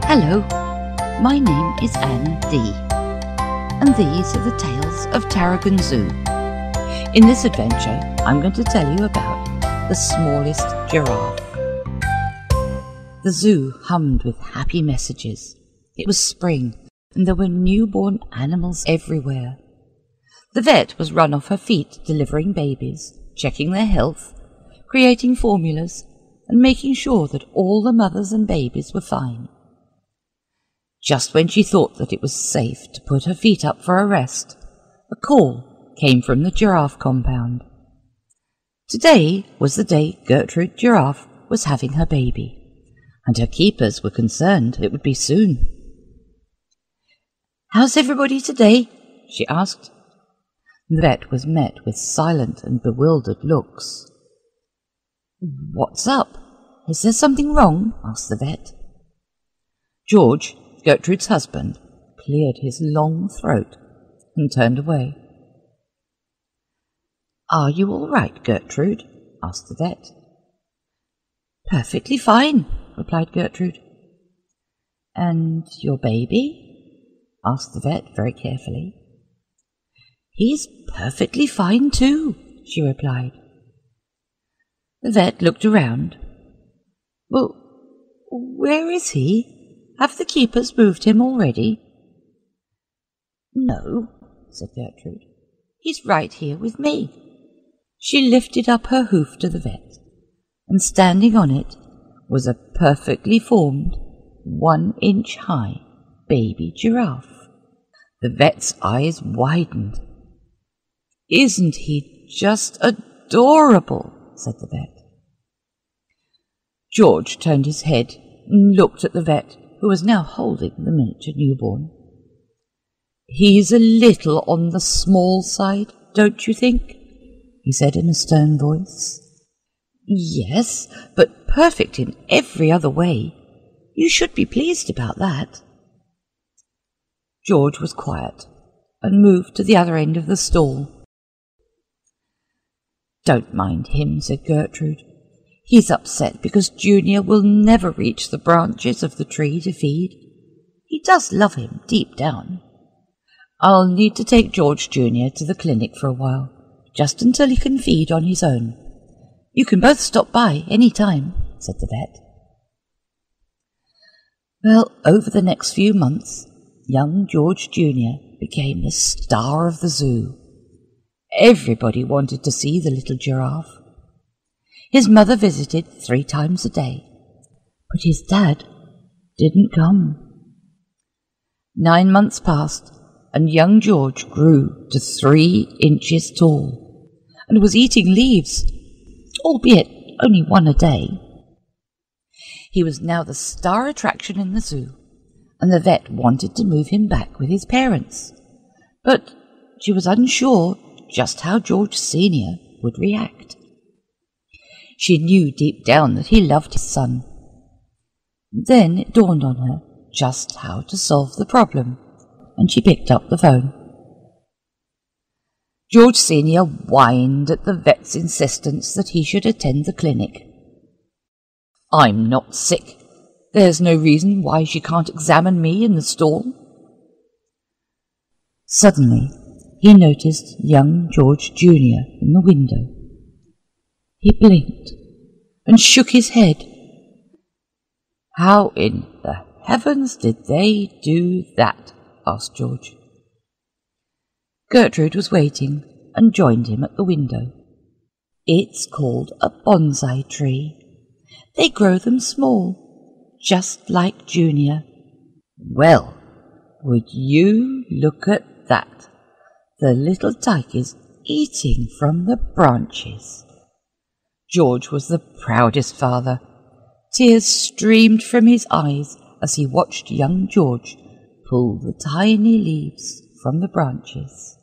Hello, my name is Anne D, and these are the tales of Tarragon Zoo. In this adventure, I'm going to tell you about the smallest giraffe. The zoo hummed with happy messages. It was spring, and there were newborn animals everywhere. The vet was run off her feet delivering babies, checking their health, creating formulas, and making sure that all the mothers and babies were fine. Just when she thought that it was safe to put her feet up for a rest, a call came from the giraffe compound. Today was the day Gertrude Giraffe was having her baby, and her keepers were concerned it would be soon. "How's everybody today?" she asked. The vet was met with silent and bewildered looks. "What's up? Is there something wrong?" asked the vet. George, Gertrude's husband, cleared his long throat and turned away. "Are you all right, Gertrude?" asked the vet. "Perfectly fine," replied Gertrude. "And your baby?" asked the vet very carefully. "He's perfectly fine too," she replied. The vet looked around. "Well, where is he? Have the keepers moved him already?" "No," said Gertrude. "He's right here with me." She lifted up her hoof to the vet, and standing on it was a perfectly formed, 1-inch high baby giraffe. The vet's eyes widened. "Isn't he just adorable?" said the vet. George turned his head and looked at the vet, who was now holding the miniature newborn. "He's a little on the small side, don't you think?" he said in a stern voice. "Yes, but perfect in every other way. You should be pleased about that." George was quiet and moved to the other end of the stall. "Don't mind him," said Gertrude. "He's upset because Junior will never reach the branches of the tree to feed. He does love him deep down. I'll need to take George Junior to the clinic for a while, just until he can feed on his own. You can both stop by any time," said the vet. Well, over the next few months, young George Junior became the star of the zoo. Everybody wanted to see the little giraffe. His mother visited 3 times a day, but his dad didn't come. 9 months passed, and young George grew to 3 inches tall and was eating leaves, albeit only 1 a day. He was now the star attraction in the zoo, and the vet wanted to move him back with his parents, but she was unsure just how George Senior would react. She knew deep down that he loved his son. Then it dawned on her just how to solve the problem, and she picked up the phone. George Senior whined at the vet's insistence that he should attend the clinic. "I'm not sick. There's no reason why she can't examine me in the stall." Suddenly, he noticed young George Junior in the window. He blinked and shook his head. "How in the heavens did they do that?" asked George. Gertrude was waiting and joined him at the window. "It's called a bonsai tree. They grow them small, just like Junior." "Well, would you look at that? The little tyke is eating from the branches." George was the proudest father. Tears streamed from his eyes as he watched young George pull the tiny leaves from the branches.